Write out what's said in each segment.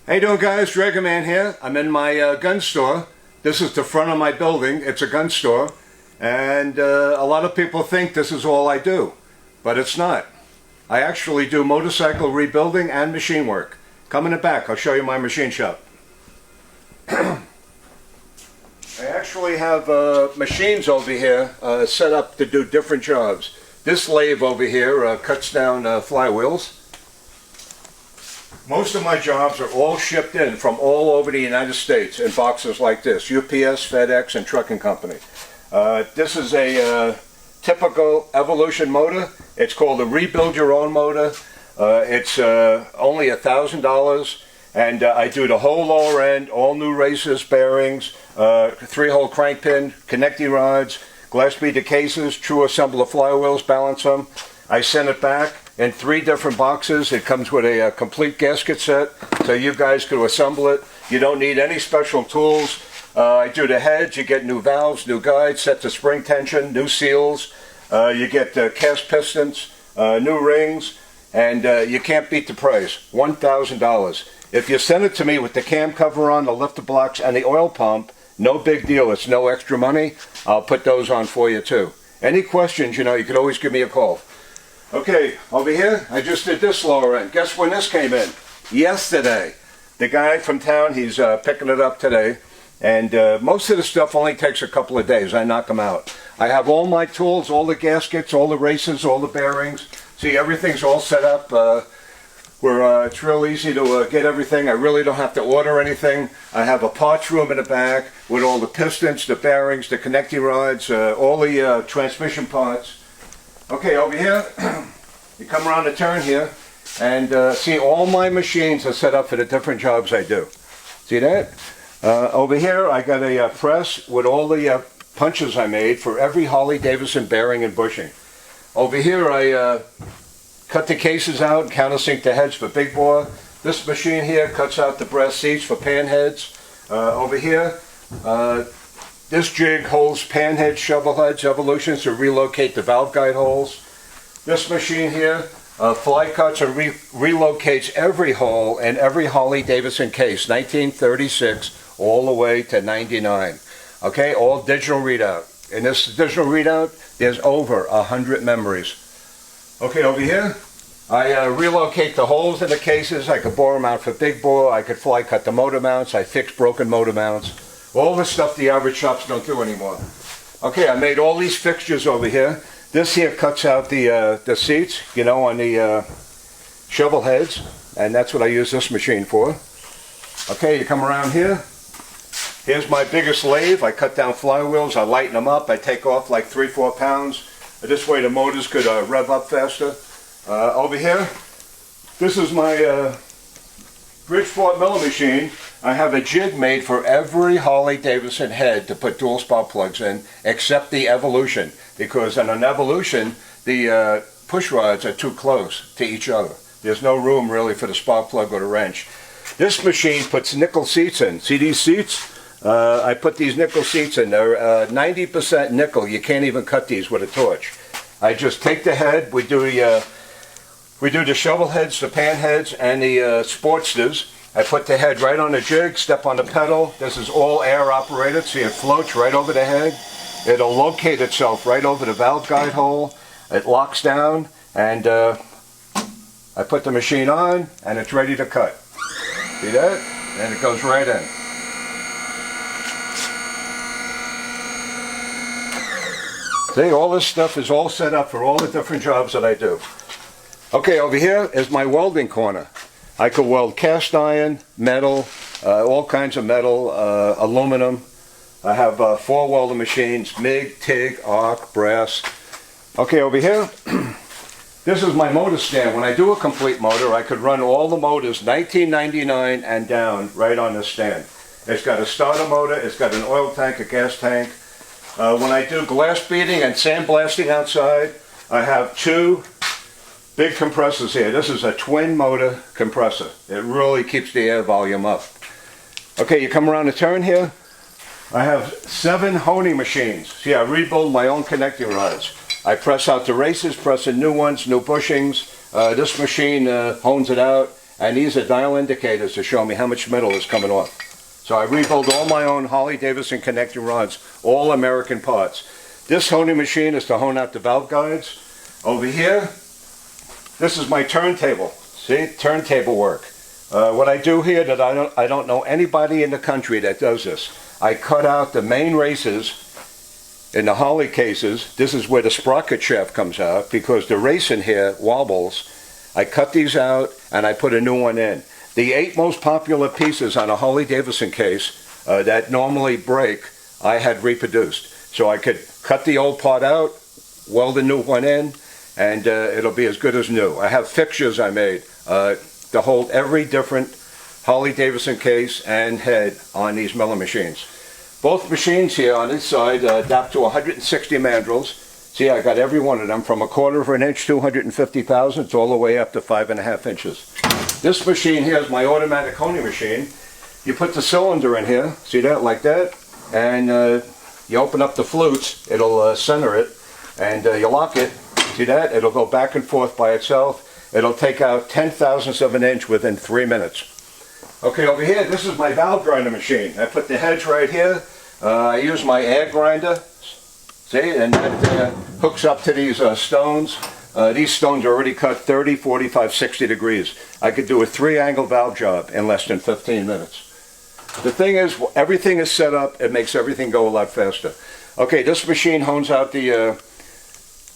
How you doing, guys? Dragon Man here. I'm in my gun store. This is the front of my building. It's a gun store. And a lot of people think this is all I do. But it's not. I actually do motorcycle rebuilding and machine work. Come in the back. I'll show you my machine shop. I actually have machines over here set up to do different jobs. This lathe over here cuts down flywheels. Most of my jobs are all shipped in from all over the United States in boxes like this. UPS, FedEx, and Trucking Company. This is a typical Evolution motor. It's called a Rebuild Your Own motor. It's only $1,000, and I do the whole lower end, all new races, bearings, 3-hole crank pin, connecting rods, glass beater cases, true assembler flywheels, balance them. I send it back in 3 different boxes. It comes with a complete gasket set, so you guys can assemble it. You don't need any special tools. I do the heads. You get new valves, new guides, set to spring tension, new seals. You get cast pistons, new rings, and you can't beat the price. $1,000. If you send it to me with the cam cover on, the lifter blocks, and the oil pump, no big deal. It's no extra money. I'll put those on for you too. Any questions, you know, you can always give me a call. Okay, over here, I just did this lower end. Guess when this came in? Yesterday. The guy from town, he's picking it up today. And most of the stuff only takes a couple of days. I knock them out. I have all my tools, all the gaskets, all the races, all the bearings. See, everything's all set up. It's real easy to get everything. I really don't have to order anything. I have a parts room in the back with all the pistons, the bearings, the connecting rods, all the transmission parts. Okay, over here, you come around the turn here, and see, all my machines are set up for the different jobs I do. See that? Over here, I got a press with all the punches I made for every Harley Davidson bearing and bushing. Over here, I cut the cases out and countersink the heads for big bore. This machine here cuts out the brass seats for pan heads. Over here, this jig holds pan heads, shovel heads, Evolutions to relocate the valve guide holes. This machine here fly cuts and relocates every hole in every Harley Davidson case, 1936 all the way to 99. Okay, all digital readout. In this digital readout, there's over 100 memories. Okay, over here, I relocate the holes in the cases. I could bore them out for big bore. I could fly cut the motor mounts. I fix broken motor mounts. All the stuff the average shops don't do anymore. Okay, I made all these fixtures over here. This here cuts out the seats, you know, on the shovel heads, and that's what I use this machine for. Okay, you come around here. Here's my biggest lathe. I cut down flywheels. I lighten them up. I take off like 3-4 pounds. This way the motors could rev up faster. Over here, this is my Bridgeport Miller machine. I have a jig made for every Harley Davidson head to put dual spark plugs in, except the Evolution, because on an Evolution, the push rods are too close to each other. There's no room really for the spark plug or the wrench. This machine puts nickel seats in. See these seats? I put these nickel seats in. They're 90% nickel. You can't even cut these with a torch. I just take the head. We do the shovel heads, the pan heads, and the Sportsters. I put the head right on the jig, step on the pedal. This is all air operated. See, it floats right over the head. It'll locate itself right over the valve guide hole. It locks down, and I put the machine on, and it's ready to cut. See that? And it goes right in. See, all this stuff is all set up for all the different jobs that I do. Okay, over here is my welding corner. I could weld cast iron, metal, all kinds of metal, aluminum. I have 4 welding machines, MIG, TIG, arc, brass. Okay, over here, this is my motor stand. When I do a complete motor, I could run all the motors 1999 and down right on this stand. It's got a starter motor, it's got an oil tank, a gas tank. When I do glass beating and sandblasting outside, I have 2 big compressors here. This is a twin motor compressor. It really keeps the air volume up. Okay, you come around the turn here. I have 7 honing machines. See, I rebuild my own connecting rods. I press out the races, press in new ones, new bushings. This machine hones it out, and these are dial indicators to show me how much metal is coming off. So I rebuild all my own Harley Davidson connecting rods, all American parts. This honing machine is to hone out the valve guides. Over here, this is my turntable. See, turntable work. What I do here that I don't know anybody in the country that does this. I cut out the main races in the Harley cases. This is where the sprocket shaft comes out because the race in here wobbles. I cut these out and I put a new one in. The 8 most popular pieces on a Harley Davidson case that normally break, I had reproduced. So I could cut the old part out, weld a new one in, and it'll be as good as new. I have fixtures I made to hold every different Harley Davidson case and head on these milling machines. Both machines here on this side adapt to 160 mandrels. See, I got every one of them from 1/4 of an inch, 250 thousandths, all the way up to 5.5 inches. This machine here is my automatic honing machine. You put the cylinder in here, see that, like that, and you open up the flutes, it'll center it, and you lock it, see that, it'll go back and forth by itself. It'll take out 10 thousandths of an inch within 3 minutes. Okay, over here, this is my valve grinder machine. I put the heads right here. I use my air grinder, see, and that hooks up to these stones. These stones are already cut 30, 45, 60 degrees. I could do a 3-angle valve job in less than 15 minutes. The thing is, everything is set up, it makes everything go a lot faster. Okay, this machine hones out the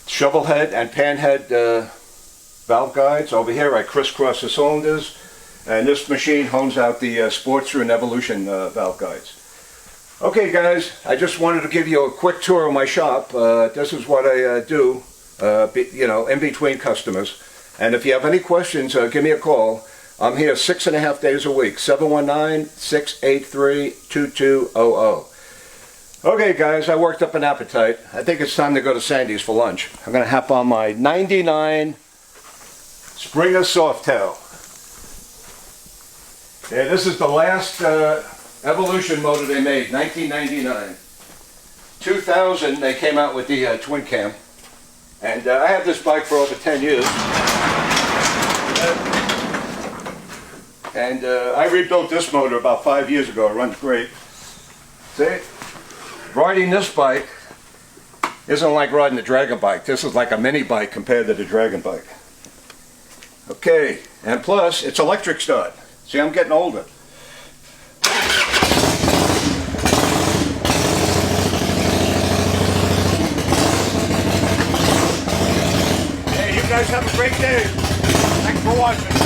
shovel head and pan head valve guides. Over here I crisscross the cylinders, and this machine hones out the Sportster and Evolution valve guides. Okay guys, I just wanted to give you a quick tour of my shop. This is what I do, you know, in between customers. And if you have any questions, give me a call. I'm here 6.5 days a week, 719-683-2200. Okay guys, I worked up an appetite. I think it's time to go to Sandy's for lunch. I'm going to hop on my 99 Springer Softail. Yeah, this is the last Evolution motor they made, 1999. 2000 they came out with the twin cam. And I had this bike for over 10 years. And I rebuilt this motor about 5 years ago. It runs great. See? Riding this bike isn't like riding the Dragon bike. This is like a mini bike compared to the Dragon bike. Okay, and plus it's electric start. See, I'm getting older. Hey, you guys have a great day. Thanks for watching.